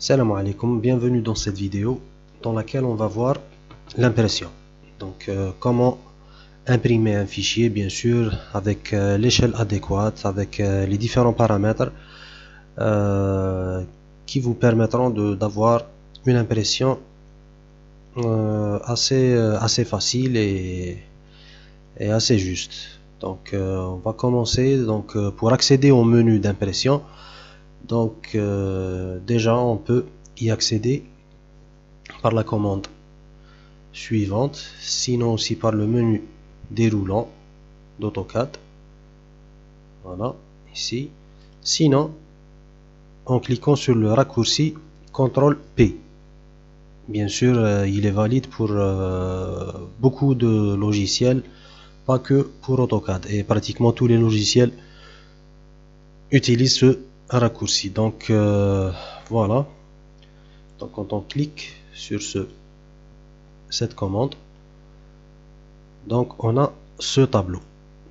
Salam alaikum, bienvenue dans cette vidéo dans laquelle on va voir l'impression. Donc comment imprimer un fichier, bien sûr, avec l'échelle adéquate, avec les différents paramètres qui vous permettront d'avoir une impression assez facile et assez juste. Donc on va commencer pour accéder au menu d'impression. Donc déjà on peut y accéder par la commande suivante, sinon aussi par le menu déroulant d'AutoCAD. Voilà, ici. Sinon, en cliquant sur le raccourci CTRL P. Bien sûr, il est valide pour beaucoup de logiciels, pas que pour AutoCAD. Et pratiquement tous les logiciels utilisent ce raccourci. Donc voilà. Donc quand on clique sur cette commande, donc on a ce tableau.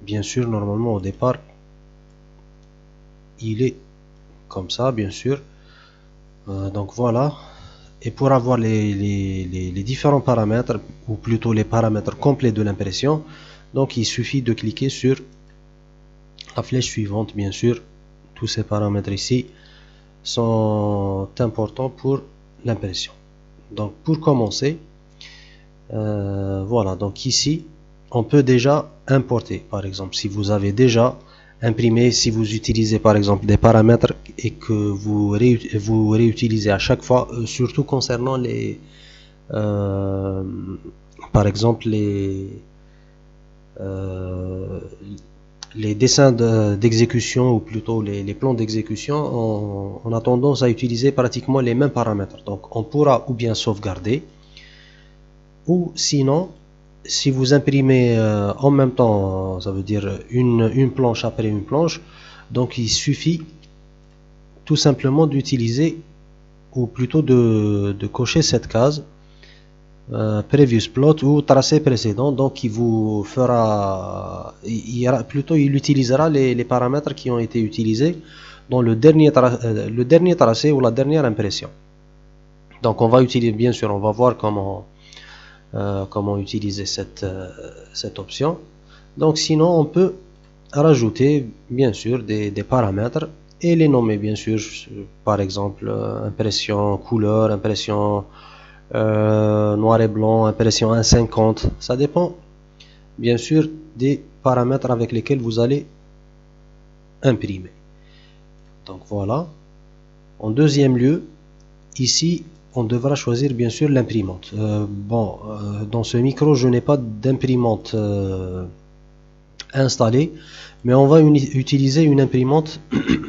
Bien sûr, normalement au départ, il est comme ça, bien sûr. Donc voilà. Et pour avoir les différents paramètres, ou plutôt les paramètres complets de l'impression, donc il suffit de cliquer sur la flèche suivante, bien sûr. Tous ces paramètres ici sont importants pour l'impression. Donc pour commencer, voilà, donc ici on peut déjà importer. Par exemple, si vous avez déjà imprimé, si vous utilisez par exemple des paramètres et que vous réutilisez à chaque fois, surtout concernant par exemple les dessins d'exécution, ou plutôt les plans d'exécution, on a tendance à utiliser pratiquement les mêmes paramètres. Donc on pourra ou bien sauvegarder, ou sinon, si vous imprimez en même temps, ça veut dire une planche après une planche, donc il suffit tout simplement d'utiliser, ou plutôt de cocher cette case previous plot ou tracé précédent. Donc il vous fera, il utilisera les paramètres qui ont été utilisés dans le dernier tracé ou la dernière impression. Donc on va utiliser, bien sûr, on va voir comment utiliser cette option. Donc sinon on peut rajouter bien sûr des paramètres et les nommer, bien sûr, par exemple impression couleur, impression noir et blanc, impression 1.50. Ça dépend bien sûr des paramètres avec lesquels vous allez imprimer. Donc voilà. En deuxième lieu, ici on devra choisir bien sûr l'imprimante. Dans ce micro je n'ai pas d'imprimante installée, mais on va utiliser une imprimante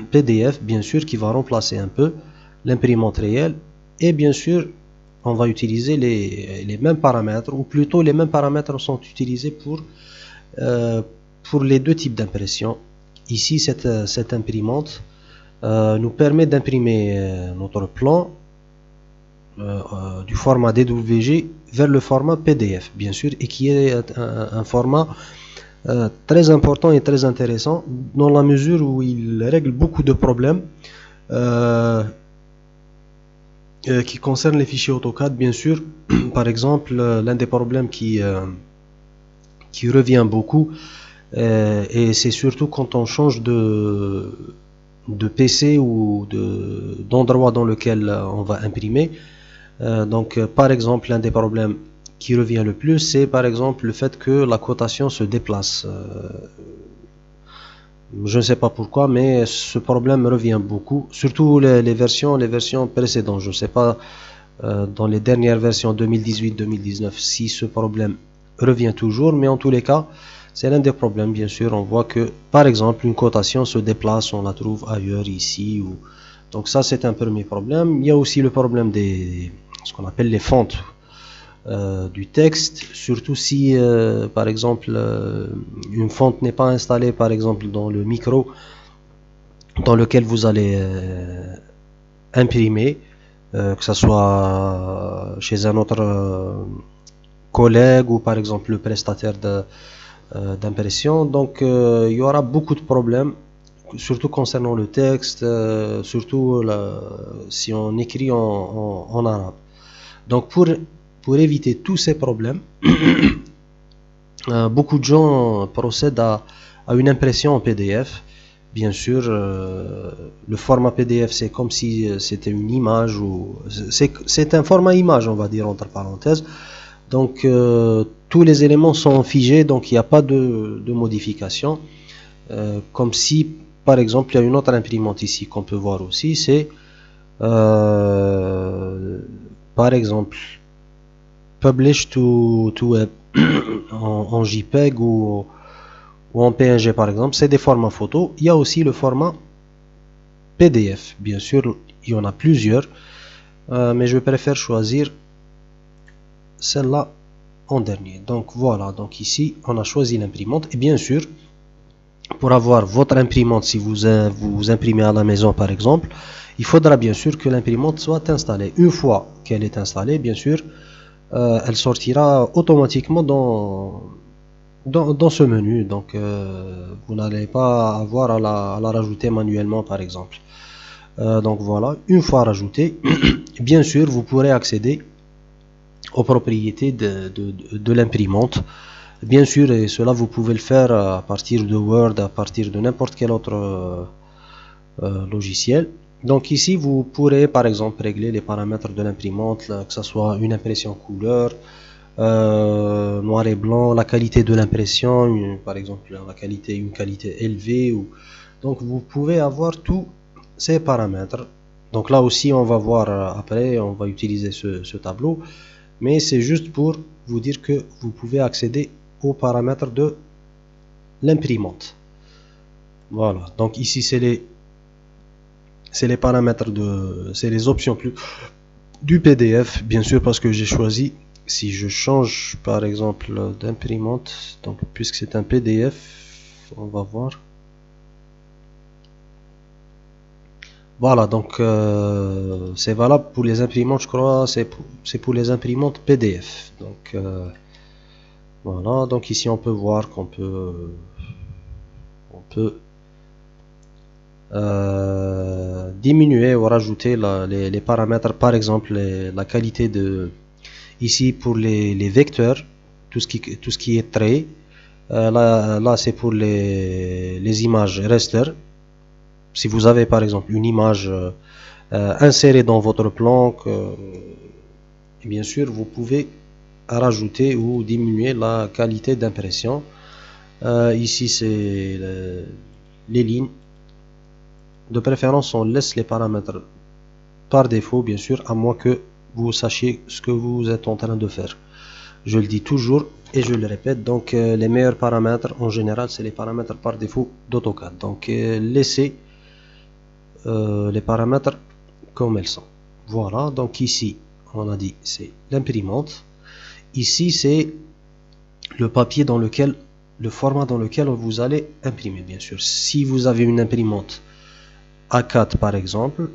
PDF, bien sûr, qui va remplacer un peu l'imprimante réelle. Et bien sûr on va utiliser les mêmes paramètres, ou plutôt les mêmes paramètres sont utilisés pour les deux types d'impression. Ici cette imprimante nous permet d'imprimer notre plan du format DWG vers le format PDF, bien sûr, et qui est un format très important et très intéressant, dans la mesure où il règle beaucoup de problèmes qui concernent les fichiers AutoCAD, bien sûr. Par exemple, l'un des problèmes qui revient beaucoup, et c'est surtout quand on change de PC ou d'endroit dans lequel on va imprimer. Donc par exemple, l'un des problèmes qui revient le plus, c'est par exemple le fait que la cotation se déplace. Je ne sais pas pourquoi, mais ce problème revient beaucoup, surtout les versions précédentes. Je ne sais pas dans les dernières versions 2018-2019 si ce problème revient toujours, mais en tous les cas c'est l'un des problèmes. Bien sûr, on voit que par exemple une cotation se déplace, on la trouve ailleurs, ici, donc ça c'est un premier problème. Il y a aussi le problème ce qu'on appelle les fontes du texte, surtout si par exemple une fonte n'est pas installée, par exemple dans le micro dans lequel vous allez imprimer, que ce soit chez un autre collègue ou par exemple le prestataire d'impression. Donc il y aura beaucoup de problèmes surtout concernant le texte, surtout si on écrit en arabe. Donc pour éviter tous ces problèmes, beaucoup de gens procèdent à une impression en PDF. Bien sûr, le format PDF, c'est comme si c'était une image, ou c'est un format image, on va dire entre parenthèses. Donc tous les éléments sont figés, donc il n'y a pas de modification. Comme si, par exemple, il y a une autre imprimante ici qu'on peut voir aussi, c'est par exemple Publish to Web en JPEG ou en PNG par exemple, c'est des formats photos. Il y a aussi le format PDF, bien sûr, il y en a plusieurs, mais je préfère choisir celle-là en dernier. Donc voilà, donc ici on a choisi l'imprimante, et bien sûr, pour avoir votre imprimante, si vous imprimez à la maison par exemple, il faudra bien sûr que l'imprimante soit installée. Une fois qu'elle est installée, bien sûr, elle sortira automatiquement dans ce menu. Donc vous n'allez pas avoir à la rajouter manuellement par exemple. Donc voilà, une fois rajoutée, bien sûr vous pourrez accéder aux propriétés de l'imprimante. Bien sûr, et cela vous pouvez le faire à partir de Word, à partir de n'importe quel autre logiciel. Donc ici vous pourrez par exemple régler les paramètres de l'imprimante, que ce soit une impression couleur, noir et blanc, la qualité de l'impression, par exemple une qualité élevée. Donc vous pouvez avoir tous ces paramètres. Donc là aussi on va voir après, on va utiliser ce tableau, mais c'est juste pour vous dire que vous pouvez accéder aux paramètres de l'imprimante. Voilà, donc ici c'est les paramètres c'est les options du PDF, bien sûr, parce que j'ai choisi, si je change par exemple d'imprimante, donc puisque c'est un PDF, on va voir. Voilà, donc c'est valable pour les imprimantes, je crois, c'est pour les imprimantes PDF. Donc voilà, donc ici on peut voir qu'on peut diminuer ou rajouter les paramètres, par exemple la qualité de, ici pour les vecteurs, tout ce qui est trait, là c'est pour les images raster. Si vous avez par exemple une image insérée dans votre plan, bien sûr vous pouvez rajouter ou diminuer la qualité d'impression. Ici c'est les lignes. De préférence on laisse les paramètres par défaut, bien sûr, à moins que vous sachiez ce que vous êtes en train de faire. Je le dis toujours et je le répète, donc les meilleurs paramètres en général c'est les paramètres par défaut d'AutoCAD. Donc laissez les paramètres comme elles sont. Voilà, donc ici on a dit c'est l'imprimante. Ici c'est le papier dans lequel, le format dans lequel vous allez imprimer, bien sûr. Si vous avez une imprimante A4 par exemple,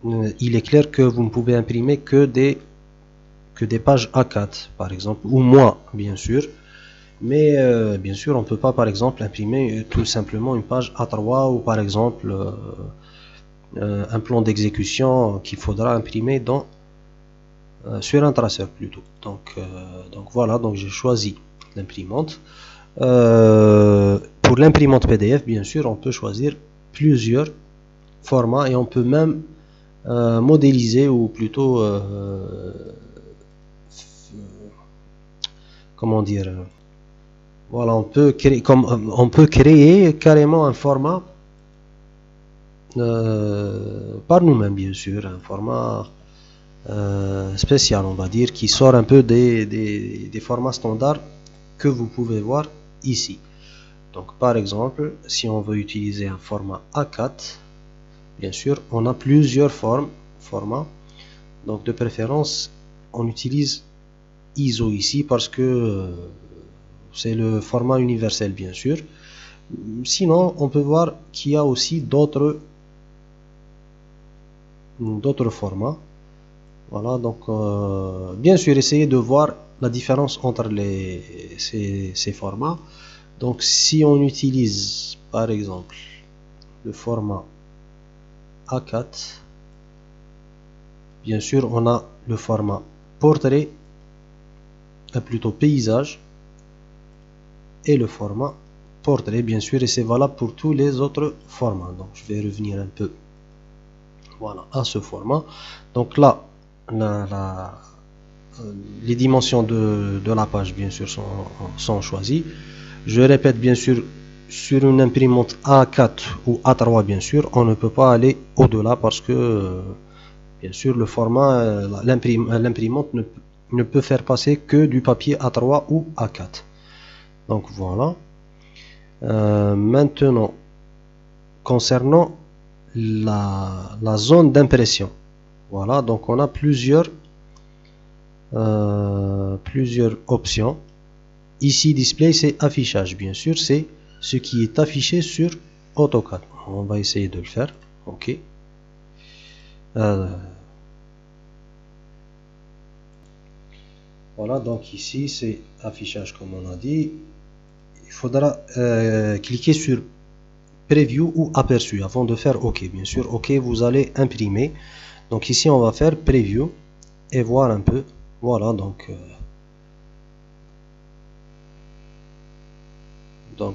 il est clair que vous ne pouvez imprimer que des pages A4 par exemple, ou moins bien sûr, mais bien sûr on ne peut pas par exemple imprimer tout simplement une page A3 ou par exemple un plan d'exécution qu'il faudra imprimer sur un traceur plutôt. Donc voilà, donc j'ai choisi l'imprimante. Pour l'imprimante PDF, bien sûr on peut choisir plusieurs formats et on peut même modéliser, ou plutôt comment dire, voilà, on peut créer carrément un format par nous-mêmes, bien sûr, un format spécial, on va dire, qui sort un peu des formats standards que vous pouvez voir ici. Donc par exemple, si on veut utiliser un format A4, bien sûr on a plusieurs formats, donc de préférence on utilise ISO ici parce que c'est le format universel, bien sûr. Sinon on peut voir qu'il y a aussi d'autres formats. Voilà, donc bien sûr essayez de voir la différence entre ces formats. Donc si on utilise par exemple le format A4. Bien sûr, on a le format portrait, plutôt paysage, et le format portrait, bien sûr, et c'est valable pour tous les autres formats. Donc, je vais revenir un peu, voilà, à ce format. Donc là, les dimensions de la page, bien sûr, sont choisies. Je répète, bien sûr, sur une imprimante A4 ou A3, bien sûr, on ne peut pas aller au-delà parce que, bien sûr, le format, l'imprimante ne peut faire passer que du papier A3 ou A4. Donc voilà. Maintenant, concernant la zone d'impression, voilà, donc on a plusieurs options. Ici, display, c'est affichage, bien sûr, c'est ce qui est affiché sur AutoCAD. On va essayer de le faire. OK. Voilà, donc ici, c'est affichage, comme on a dit. Il faudra cliquer sur Preview ou Aperçu avant de faire OK. Bien sûr, OK, vous allez imprimer. Donc ici, on va faire Preview et voir un peu. Voilà, donc on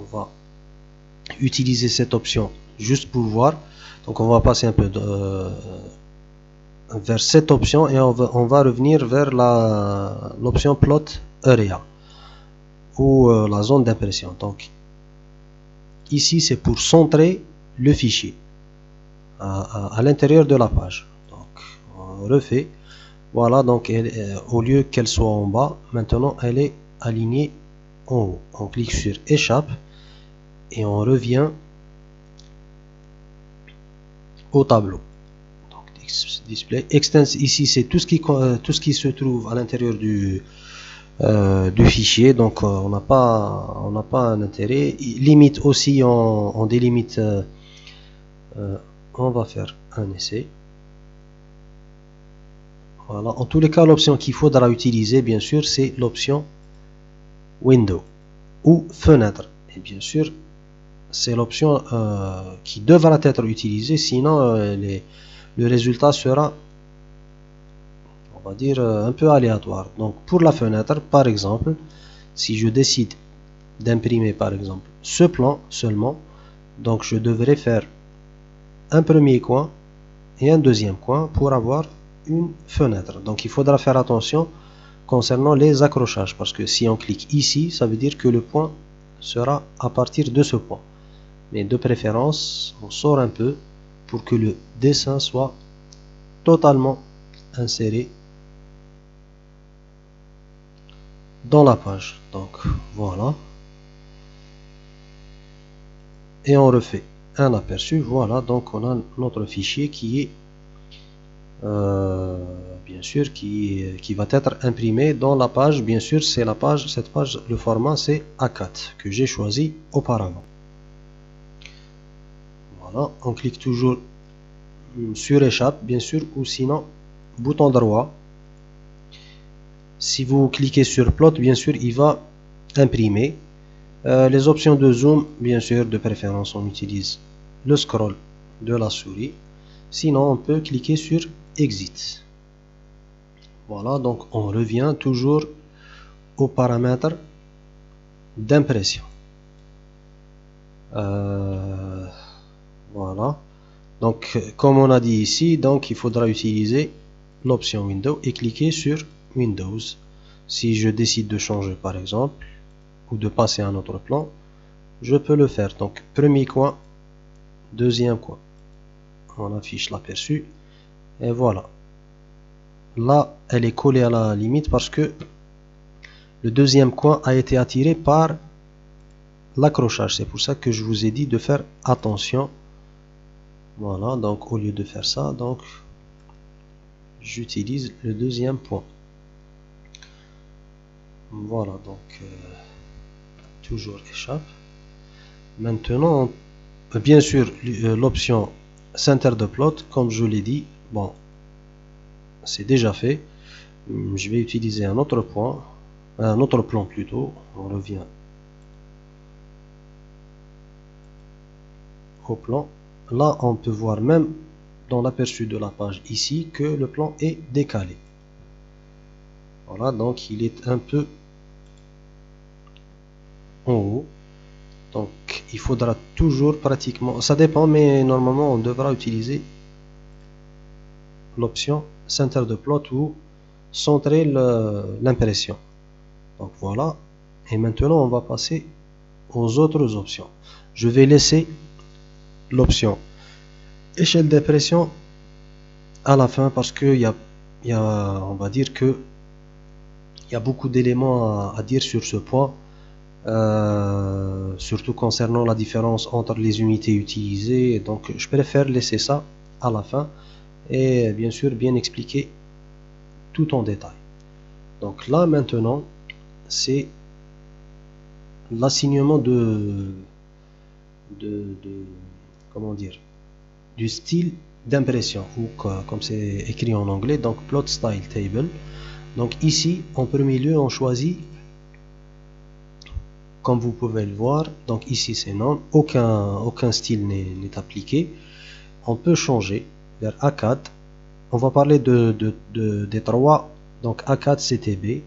va utiliser cette option juste pour voir. Donc on va passer un peu vers cette option et on va revenir vers l'option Plot Area ou la zone d'impression. Donc ici c'est pour centrer le fichier à l'intérieur de la page. Donc on refait. Voilà, donc au lieu qu'elle soit en bas, maintenant elle est alignée en haut. On clique sur Échappe et on revient au tableau. Donc display extends, ici c'est tout ce qui se trouve à l'intérieur du fichier. Donc on n'a pas un intérêt. Limite aussi, on délimite. On va faire un essai. Voilà. En tous les cas, l'option qu'il faudra utiliser, bien sûr, c'est l'option Window ou Fenêtre. Et bien sûr, c'est l'option qui devra être utilisée, sinon le résultat sera, on va dire, un peu aléatoire. Donc pour la fenêtre, par exemple, si je décide d'imprimer par exemple ce plan seulement, donc je devrais faire un premier coin et un deuxième coin pour avoir une fenêtre. Donc il faudra faire attention concernant les accrochages, parce que si on clique ici, ça veut dire que le point sera à partir de ce point. Mais de préférence, on sort un peu pour que le dessin soit totalement inséré dans la page. Donc voilà. Et on refait un aperçu. Voilà, donc on a notre fichier qui est bien sûr qui va être imprimé dans la page. Bien sûr, c'est la page, cette page, le format c'est A4 que j'ai choisi auparavant. Voilà, on clique toujours sur Échappe, bien sûr, ou sinon bouton droit. Si vous cliquez sur Plot, bien sûr, il va imprimer. Les options de zoom, bien sûr, de préférence, on utilise le scroll de la souris. Sinon, on peut cliquer sur Exit. Voilà, donc on revient toujours aux paramètres d'impression. Voilà. Donc, comme on a dit ici, donc il faudra utiliser l'option Windows et cliquer sur Windows. Si je décide de changer, par exemple, ou de passer à un autre plan, je peux le faire. Donc, premier coin, deuxième coin. On affiche l'aperçu. Et voilà. Là, elle est collée à la limite parce que le deuxième coin a été attiré par l'accrochage. C'est pour ça que je vous ai dit de faire attention. Voilà, donc au lieu de faire ça, donc j'utilise le deuxième point. Voilà, donc toujours Échappe. Maintenant, bien sûr, l'option Center de Plot, comme je l'ai dit, bon, c'est déjà fait. Je vais utiliser un autre point, un autre plan plutôt. On revient au plan, là on peut voir même dans l'aperçu de la page ici que le plan est décalé. Voilà, donc il est un peu en haut. Donc il faudra toujours pratiquement, ça dépend, mais normalement on devra utiliser l'option Center de plot ou centrer l'impression. Donc voilà, et maintenant on va passer aux autres options. Je vais laisser l'option échelle d'impression à la fin parce que on va dire que il y a beaucoup d'éléments à dire sur ce point, surtout concernant la différence entre les unités utilisées. Donc je préfère laisser ça à la fin et bien sûr bien expliquer tout en détail. Donc là maintenant c'est l'assignement comment dire, du style d'impression, ou comme c'est écrit en anglais, donc plot style table. Donc ici en premier lieu on choisit, comme vous pouvez le voir, donc ici c'est non, aucun style n'est appliqué. On peut changer vers A4. On va parler des trois, donc A4 CTB,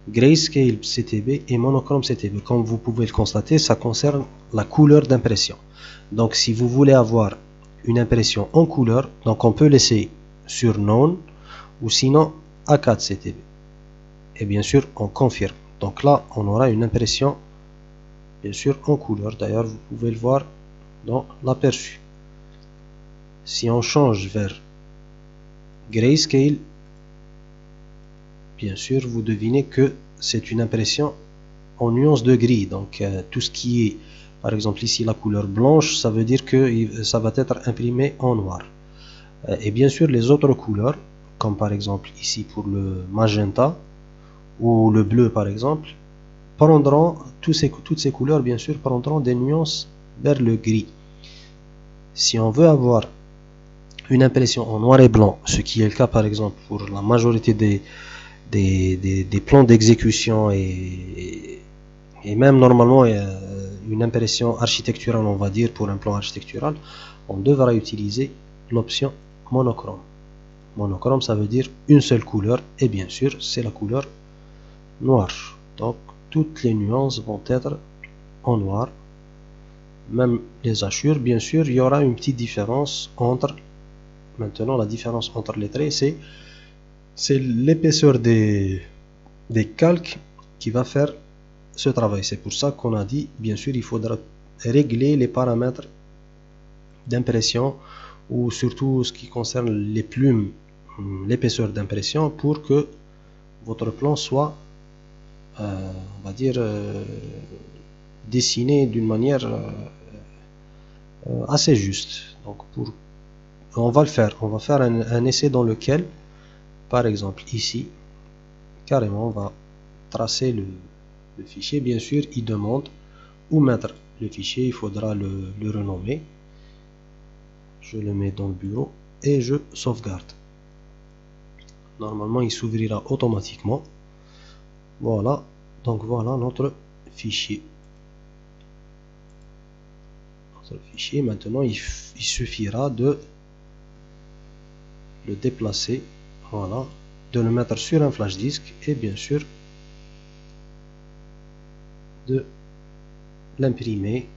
Grayscale CTB et Monochrome CTB. Comme vous pouvez le constater, ça concerne la couleur d'impression. Donc si vous voulez avoir une impression en couleur, donc on peut laisser sur None ou sinon A4 CTB. Et bien sûr on confirme. Donc là on aura une impression bien sûr en couleur. D'ailleurs vous pouvez le voir dans l'aperçu. Si on change vers Grayscale, bien sûr vous devinez que c'est une impression en nuance de gris. Donc tout ce qui est par exemple ici la couleur blanche, ça veut dire que ça va être imprimé en noir. Et bien sûr les autres couleurs, comme par exemple ici pour le magenta ou le bleu par exemple, prendront toutes ces couleurs bien sûr prendront des nuances vers le gris. Si on veut avoir une impression en noir et blanc, ce qui est le cas par exemple pour la majorité des plans d'exécution et même normalement une impression architecturale, on va dire pour un plan architectural, on devra utiliser l'option monochrome. Monochrome ça veut dire une seule couleur et bien sûr c'est la couleur noire. Donc toutes les nuances vont être en noir, même les hachures. Bien sûr il y aura une petite différence entre, maintenant la différence entre les traits c'est l'épaisseur des calques qui va faire ce travail. C'est pour ça qu'on a dit, bien sûr, il faudra régler les paramètres d'impression ou surtout ce qui concerne les plumes, l'épaisseur d'impression pour que votre plan soit, on va dire, dessiné d'une manière assez juste. Donc on va le faire. On va faire un essai dans lequel, par exemple ici, carrément, on va tracer le fichier. Bien sûr, il demande où mettre le fichier. Il faudra le renommer. Je le mets dans le bureau et je sauvegarde. Normalement, il s'ouvrira automatiquement. Voilà. Donc voilà notre fichier. Notre fichier. Maintenant, il suffira de le déplacer. Voilà. De le mettre sur un flash disk et bien sûr de l'imprimer.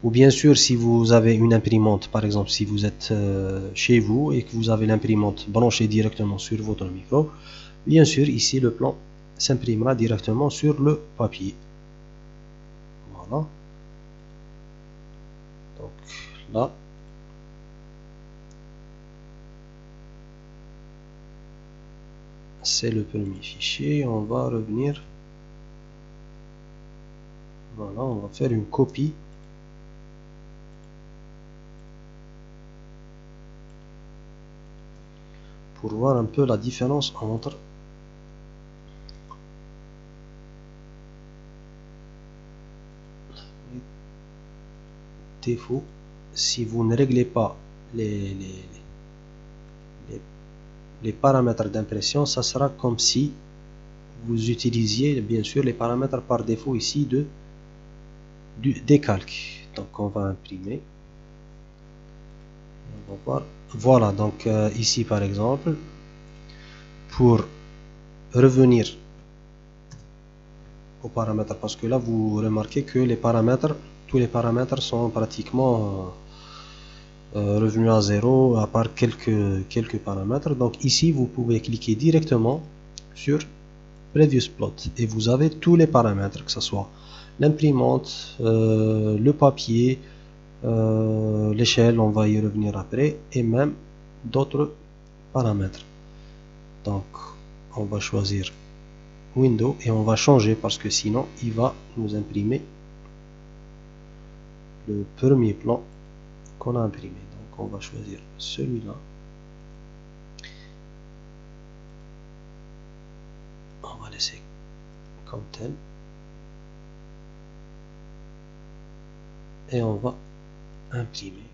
Ou bien sûr si vous avez une imprimante, par exemple si vous êtes chez vous et que vous avez l'imprimante branchée directement sur votre micro, bien sûr ici le plan s'imprimera directement sur le papier. Voilà. Donc là c'est le premier fichier. On va revenir. Voilà, on va faire une copie. Pour voir un peu la différence entre les défauts. Si vous ne réglez pas les paramètres d'impression, ça sera comme si vous utilisiez bien sûr les paramètres par défaut ici des calques. Donc on va imprimer. On va voir. Voilà, donc ici par exemple, pour revenir aux paramètres, parce que là vous remarquez que les paramètres, tous les paramètres sont pratiquement revenus à zéro, à part quelques paramètres. Donc ici vous pouvez cliquer directement sur Previous Plot et vous avez tous les paramètres, que ce soit l'imprimante, le papier, l'échelle, on va y revenir après, et même d'autres paramètres. Donc on va choisir Window et on va changer parce que sinon il va nous imprimer le premier plan qu'on a imprimé. Donc on va choisir celui-là. On va laisser comme tel et on va imprimer.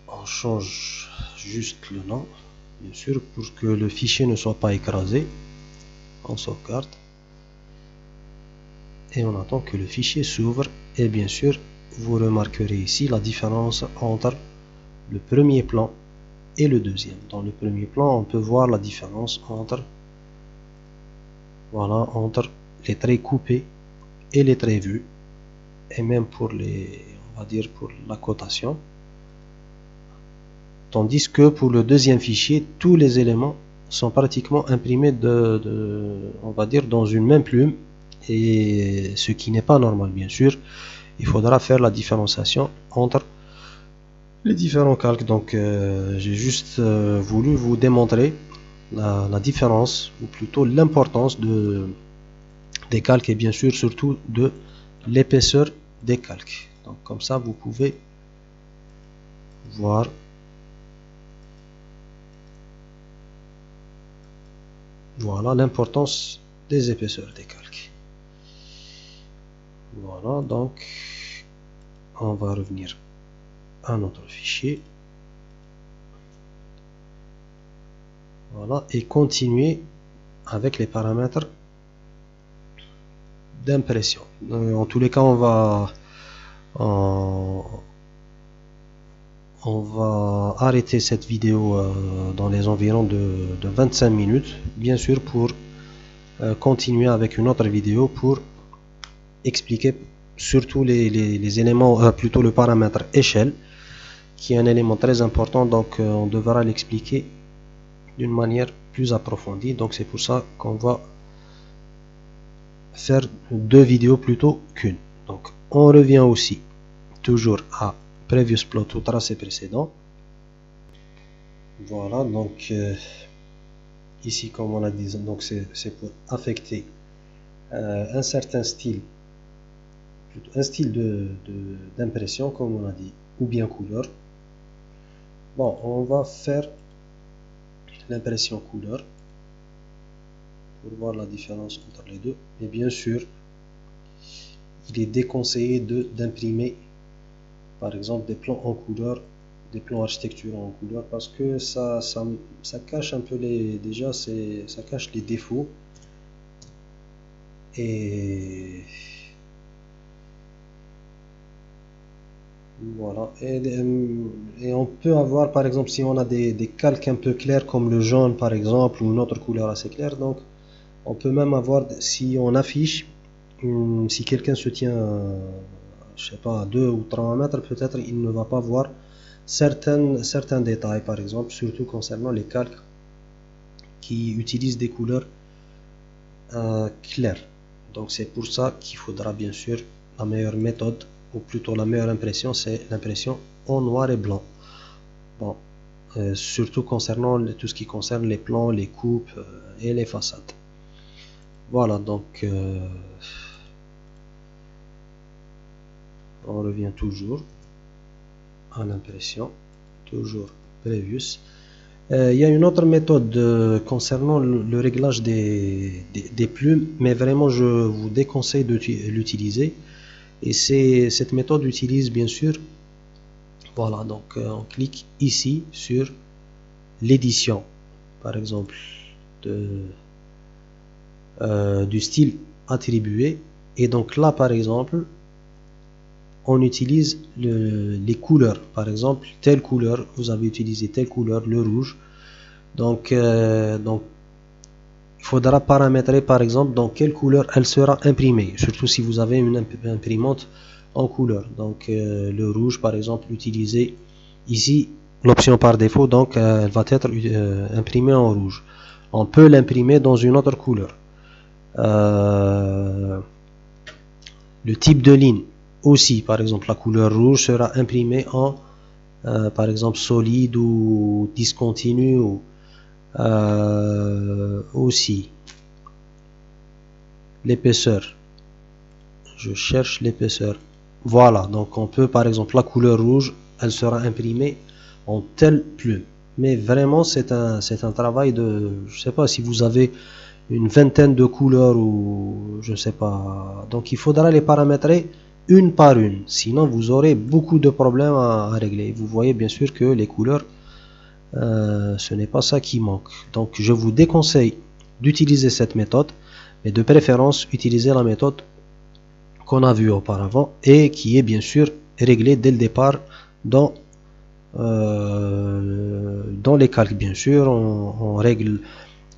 On change juste le nom, bien sûr, pour que le fichier ne soit pas écrasé. On sauvegarde et on attend que le fichier s'ouvre. Et bien sûr, vous remarquerez ici la différence entre le premier plan et le deuxième. Dans le premier plan, on peut voir la différence entre, voilà, entre les traits coupés et les traits vus, et même pour les, on va dire pour la cotation. Tandis que pour le deuxième fichier, tous les éléments sont pratiquement imprimés on va dire dans une même plume, et ce qui n'est pas normal, bien sûr. Il faudra faire la différenciation entre les différents calques. Donc j'ai juste voulu vous démontrer la différence, ou plutôt l'importance des calques, et bien sûr surtout de l'épaisseur des calques. Donc comme ça vous pouvez voir, voilà l'importance des épaisseurs des calques. Voilà, donc on va revenir à notre fichier, voilà, et continuer avec les paramètres d'impression. En tous les cas, on va arrêter cette vidéo dans les environs de 25 minutes, bien sûr, pour continuer avec une autre vidéo pour expliquer surtout les éléments, plutôt le paramètre échelle, qui est un élément très important. Donc on devra l'expliquer d'une manière plus approfondie. Donc c'est pour ça qu'on va faire deux vidéos plutôt qu'une. Donc on revient aussi toujours à Previous Plot ou tracé précédent. Voilà, donc ici comme on a dit, donc c'est pour affecter un certain style, un style d'impression comme on a dit, ou bien couleur. Bon, on va faire l'impression couleur pour voir la différence entre les deux. Mais bien sûr, il est déconseillé d'imprimer par exemple des plans en couleur, des plans architecturaux en couleur, parce que ça cache un peu déjà ça cache les défauts. Et voilà, et on peut avoir par exemple, si on a des calques un peu clairs comme le jaune par exemple, ou une autre couleur assez claire, donc on peut même avoir, si on affiche, si quelqu'un se tient je sais pas à 2 ou 3 mètres, peut-être il ne va pas voir certains détails, par exemple surtout concernant les calques qui utilisent des couleurs claires. Donc c'est pour ça qu'il faudra bien sûr la meilleure méthode, ou plutôt la meilleure impression, c'est l'impression en noir et blanc. Bon, surtout concernant tout ce qui concerne les plans, les coupes et les façades. Voilà, donc on revient toujours à l'impression, toujours Previous. Il y a une autre méthode concernant le réglage des plumes, mais vraiment je vous déconseille de l'utiliser. Et cette méthode utilise bien sûr, voilà, donc on clique ici sur l'édition, par exemple, du style attribué. Et donc là, par exemple, on utilise les couleurs. Par exemple, telle couleur, vous avez utilisé telle couleur, le rouge. Donc, il faudra paramétrer, par exemple, dans quelle couleur elle sera imprimée. Surtout si vous avez une imprimante en couleur. Donc, le rouge, par exemple, utilisé ici, l'option par défaut, donc elle va être imprimée en rouge. On peut l'imprimer dans une autre couleur. Le type de ligne aussi, par exemple, la couleur rouge sera imprimée en, par exemple, solide ou discontinu ou aussi l'épaisseur. Je cherche l'épaisseur. Voilà, donc on peut, par exemple, la couleur rouge, elle sera imprimée en telle plume. Mais vraiment, c'est un travail de, je sais pas si vous avez une vingtaine de couleurs ou je sais pas. Donc il faudra les paramétrer une par une. Sinon, vous aurez beaucoup de problèmes à régler. Vous voyez bien sûr que les couleurs, ce n'est pas ça qui manque. Donc je vous déconseille d'utiliser cette méthode, mais de préférence utiliser la méthode qu'on a vue auparavant et qui est bien sûr réglée dès le départ dans les calques. Bien sûr, on règle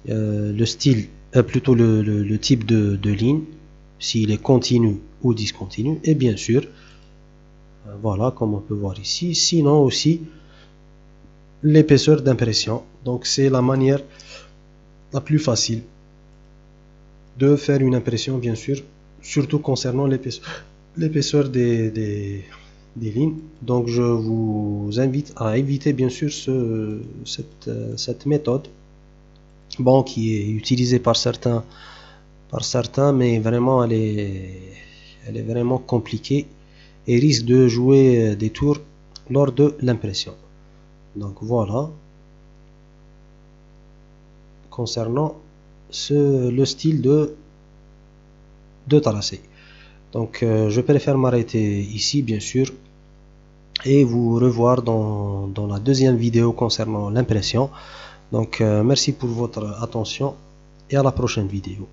le style, plutôt le type de ligne, s'il est continu ou discontinu, et bien sûr, voilà, comme on peut voir ici. Sinon aussi, l'épaisseur d'impression. Donc c'est la manière la plus facile de faire une impression, bien sûr, surtout concernant l'épaisseur des lignes. Donc je vous invite à éviter bien sûr cette méthode, bon, qui est utilisée par certains, mais vraiment elle est vraiment compliquée et risque de jouer des tours lors de l'impression. Donc voilà, concernant le style de tracé. Donc je préfère m'arrêter ici, bien sûr, et vous revoir dans la deuxième vidéo concernant l'impression. Donc merci pour votre attention et à la prochaine vidéo.